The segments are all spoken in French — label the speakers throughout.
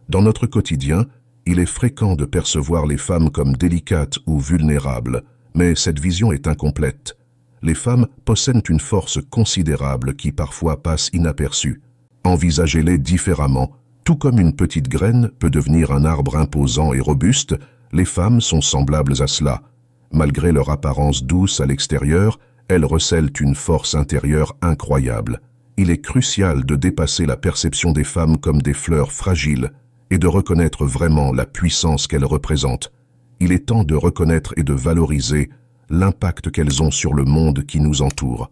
Speaker 1: Dans notre quotidien, il est fréquent de percevoir les femmes comme délicates ou vulnérables, mais cette vision est incomplète. Les femmes possèdent une force considérable qui parfois passe inaperçue. Envisagez-les différemment. Tout comme une petite graine peut devenir un arbre imposant et robuste, les femmes sont semblables à cela. Malgré leur apparence douce à l'extérieur, elles recèlent une force intérieure incroyable. Il est crucial de dépasser la perception des femmes comme des fleurs fragiles et de reconnaître vraiment la puissance qu'elles représentent. Il est temps de reconnaître et de valoriser l'impact qu'elles ont sur le monde qui nous entoure.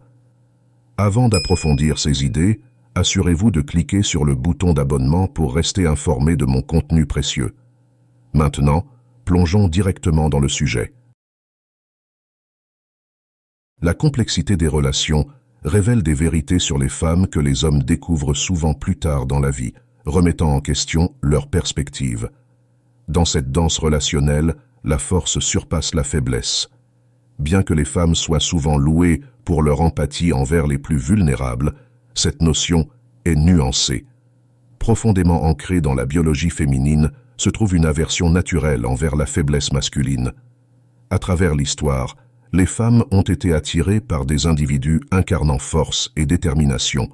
Speaker 1: Avant d'approfondir ces idées, assurez-vous de cliquer sur le bouton d'abonnement pour rester informé de mon contenu précieux. Maintenant, plongeons directement dans le sujet. La complexité des relations révèle des vérités sur les femmes que les hommes découvrent souvent plus tard dans la vie, remettant en question leur perspective. Dans cette danse relationnelle, la force surpasse la faiblesse. Bien que les femmes soient souvent louées pour leur empathie envers les plus vulnérables, cette notion est nuancée. Profondément ancrée dans la biologie féminine se trouve une aversion naturelle envers la faiblesse masculine. À travers l'histoire, les femmes ont été attirées par des individus incarnant force et détermination,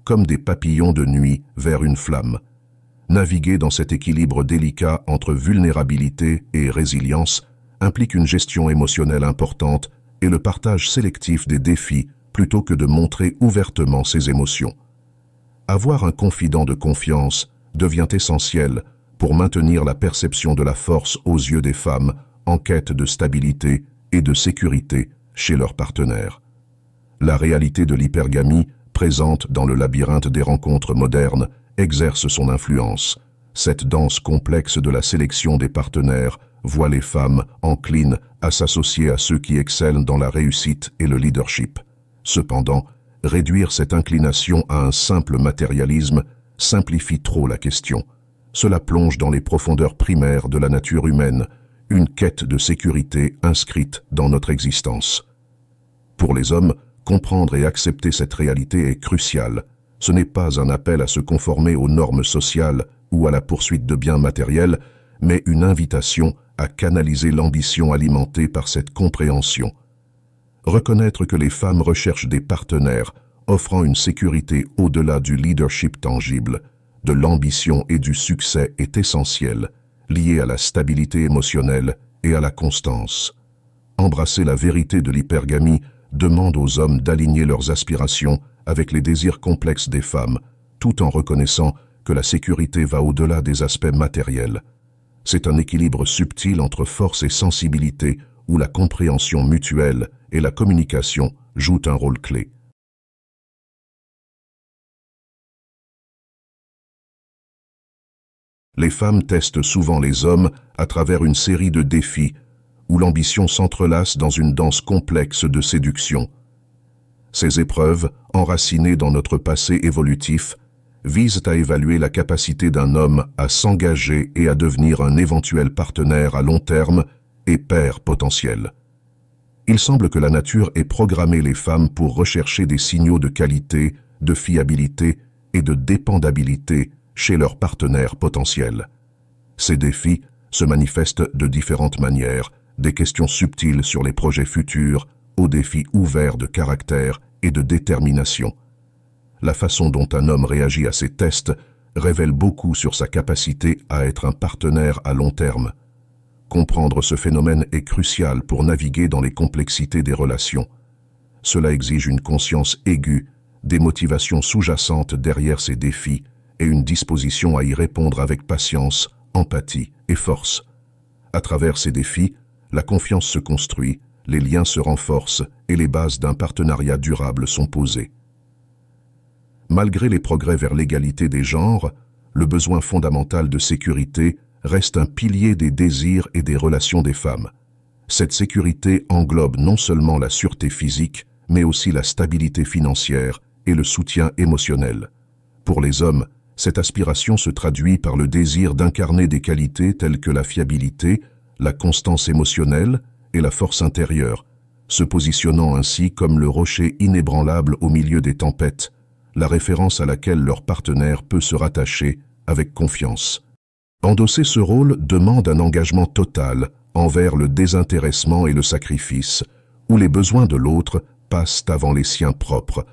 Speaker 1: comme des papillons de nuit vers une flamme. Naviguer dans cet équilibre délicat entre vulnérabilité et résilience implique une gestion émotionnelle importante et le partage sélectif des défis plutôt que de montrer ouvertement ses émotions. Avoir un confident de confiance devient essentiel pour maintenir la perception de la force aux yeux des femmes en quête de stabilité et de sécurité chez leurs partenaires. La réalité de l'hypergamie, présente dans le labyrinthe des rencontres modernes, exerce son influence. Cette danse complexe de la sélection des partenaires voit les femmes enclines à s'associer à ceux qui excellent dans la réussite et le leadership. Cependant, réduire cette inclination à un simple matérialisme simplifie trop la question. Cela plonge dans les profondeurs primaires de la nature humaine, une quête de sécurité inscrite dans notre existence. Pour les hommes, comprendre et accepter cette réalité est crucial. Ce n'est pas un appel à se conformer aux normes sociales ou à la poursuite de biens matériels, mais une invitation à canaliser l'ambition alimentée par cette compréhension. Reconnaître que les femmes recherchent des partenaires offrant une sécurité au-delà du leadership tangible, de l'ambition et du succès est essentiel, lié à la stabilité émotionnelle et à la constance. Embrasser la vérité de l'hypergamie demande aux hommes d'aligner leurs aspirations avec les désirs complexes des femmes, tout en reconnaissant que la sécurité va au-delà des aspects matériels. C'est un équilibre subtil entre force et sensibilité où la compréhension mutuelle et la communication jouent un rôle clé. Les femmes testent souvent les hommes à travers une série de défis où l'ambition s'entrelace dans une danse complexe de séduction. Ces épreuves, enracinées dans notre passé évolutif, visent à évaluer la capacité d'un homme à s'engager et à devenir un éventuel partenaire à long terme et père potentiel. Il semble que la nature ait programmé les femmes pour rechercher des signaux de qualité, de fiabilité et de dépendabilité chez leurs partenaires potentiels. Ces défis se manifestent de différentes manières, des questions subtiles sur les projets futurs aux défis ouverts de caractère et de détermination. La façon dont un homme réagit à ces tests révèle beaucoup sur sa capacité à être un partenaire à long terme. Comprendre ce phénomène est crucial pour naviguer dans les complexités des relations. Cela exige une conscience aiguë des motivations sous-jacentes derrière ces défis et une disposition à y répondre avec patience, empathie et force. À travers ces défis, la confiance se construit, les liens se renforcent et les bases d'un partenariat durable sont posées. Malgré les progrès vers l'égalité des genres, le besoin fondamental de sécurité reste un pilier des désirs et des relations des femmes. Cette sécurité englobe non seulement la sûreté physique, mais aussi la stabilité financière et le soutien émotionnel. Pour les hommes, cette aspiration se traduit par le désir d'incarner des qualités telles que la fiabilité, la constance émotionnelle et la force intérieure, se positionnant ainsi comme le rocher inébranlable au milieu des tempêtes, la référence à laquelle leur partenaire peut se rattacher avec confiance. Endosser ce rôle demande un engagement total envers le désintéressement et le sacrifice, où les besoins de l'autre passent avant les siens propres,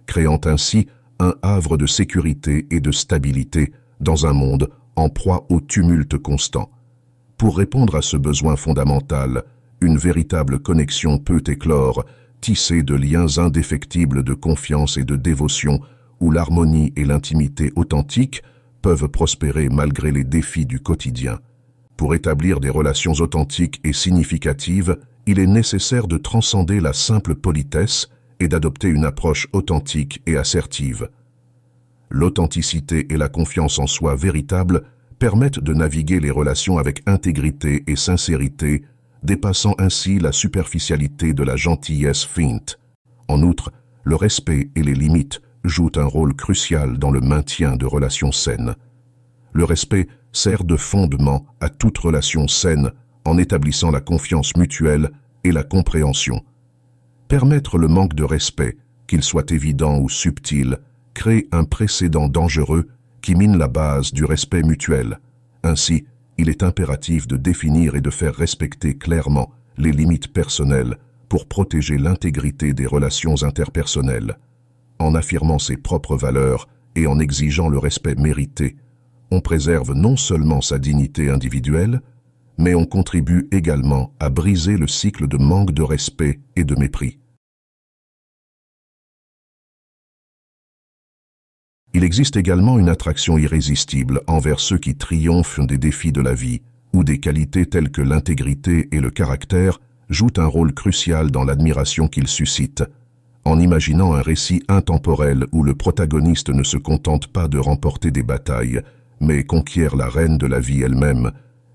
Speaker 1: créant ainsi un havre de sécurité et de stabilité dans un monde en proie au tumulte constant. Pour répondre à ce besoin fondamental, une véritable connexion peut éclore, tissée de liens indéfectibles de confiance et de dévotion, où l'harmonie et l'intimité authentique peuvent prospérer malgré les défis du quotidien. Pour établir des relations authentiques et significatives, il est nécessaire de transcender la simple politesse et d'adopter une approche authentique et assertive. L'authenticité et la confiance en soi véritable permettent de naviguer les relations avec intégrité et sincérité, dépassant ainsi la superficialité de la gentillesse feinte. En outre, le respect et les limites jouent un rôle crucial dans le maintien de relations saines. Le respect sert de fondement à toute relation saine en établissant la confiance mutuelle et la compréhension. Permettre le manque de respect, qu'il soit évident ou subtil, crée un précédent dangereux qui mine la base du respect mutuel. Ainsi, il est impératif de définir et de faire respecter clairement les limites personnelles pour protéger l'intégrité des relations interpersonnelles. En affirmant ses propres valeurs et en exigeant le respect mérité, on préserve non seulement sa dignité individuelle, mais on contribue également à briser le cycle de manque de respect et de mépris. Il existe également une attraction irrésistible envers ceux qui triomphent des défis de la vie, où des qualités telles que l'intégrité et le caractère jouent un rôle crucial dans l'admiration qu'ils suscitent. En imaginant un récit intemporel où le protagoniste ne se contente pas de remporter des batailles, mais conquiert la reine de la vie elle-même,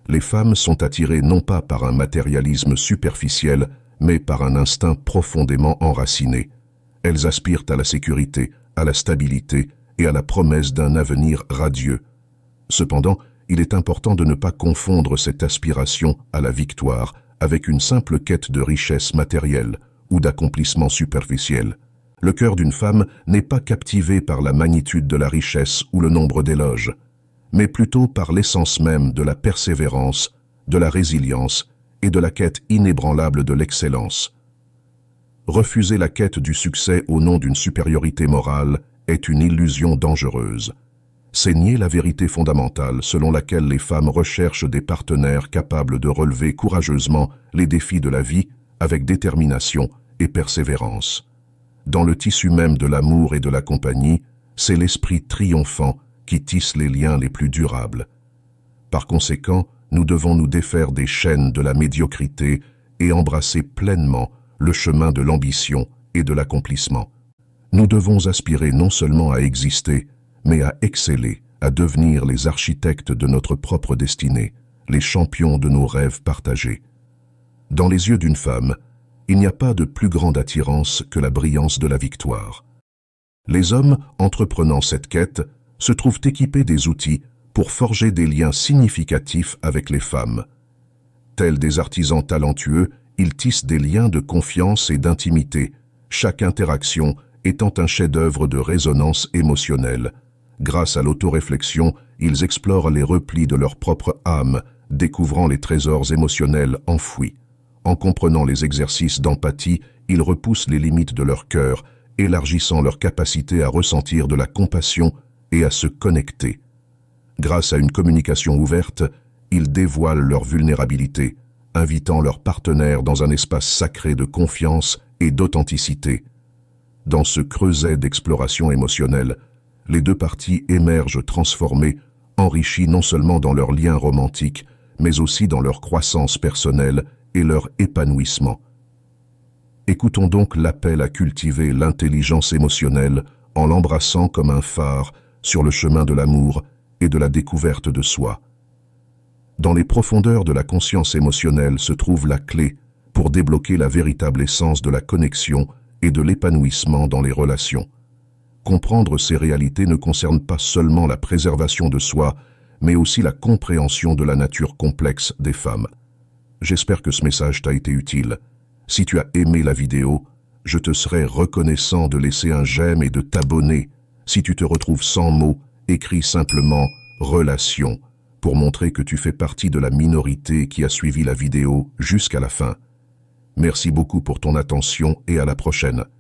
Speaker 1: les femmes sont attirées non pas par un matérialisme superficiel, mais par un instinct profondément enraciné. Elles aspirent à la sécurité, à la stabilité et à la promesse d'un avenir radieux. Cependant, il est important de ne pas confondre cette aspiration à la victoire avec une simple quête de richesse matérielle ou d'accomplissement superficiel. Le cœur d'une femme n'est pas captivé par la magnitude de la richesse ou le nombre d'éloges, mais plutôt par l'essence même de la persévérance, de la résilience et de la quête inébranlable de l'excellence. Refuser la quête du succès au nom d'une supériorité morale est une illusion dangereuse. C'est nier la vérité fondamentale selon laquelle les femmes recherchent des partenaires capables de relever courageusement les défis de la vie avec détermination et persévérance. Dans le tissu même de l'amour et de la compagnie, c'est l'esprit triomphant qui tisse les liens les plus durables. Par conséquent, nous devons nous défaire des chaînes de la médiocrité et embrasser pleinement le chemin de l'ambition et de l'accomplissement. Nous devons aspirer non seulement à exister, mais à exceller, à devenir les architectes de notre propre destinée, les champions de nos rêves partagés. Dans les yeux d'une femme, il n'y a pas de plus grande attirance que la brillance de la victoire. Les hommes, entreprenant cette quête, se trouvent équipés des outils pour forger des liens significatifs avec les femmes. Tels des artisans talentueux, ils tissent des liens de confiance et d'intimité, chaque interaction étant un chef-d'œuvre de résonance émotionnelle. Grâce à l'autoréflexion, ils explorent les replis de leur propre âme, découvrant les trésors émotionnels enfouis. En comprenant les exercices d'empathie, ils repoussent les limites de leur cœur, élargissant leur capacité à ressentir de la compassion et à se connecter. Grâce à une communication ouverte, ils dévoilent leur vulnérabilité, invitant leurs partenaires dans un espace sacré de confiance et d'authenticité. Dans ce creuset d'exploration émotionnelle, les deux parties émergent transformées, enrichies non seulement dans leurs liens romantiques, mais aussi dans leur croissance personnelle et leur épanouissement. Écoutons donc l'appel à cultiver l'intelligence émotionnelle en l'embrassant comme un phare sur le chemin de l'amour et de la découverte de soi. Dans les profondeurs de la conscience émotionnelle se trouve la clé pour débloquer la véritable essence de la connexion et de l'épanouissement dans les relations. Comprendre ces réalités ne concerne pas seulement la préservation de soi, mais aussi la compréhension de la nature complexe des femmes. J'espère que ce message t'a été utile. Si tu as aimé la vidéo, je te serais reconnaissant de laisser un j'aime et de t'abonner. Si tu te retrouves sans mots, écris simplement « relation » pour montrer que tu fais partie de la minorité qui a suivi la vidéo jusqu'à la fin. Merci beaucoup pour ton attention et à la prochaine.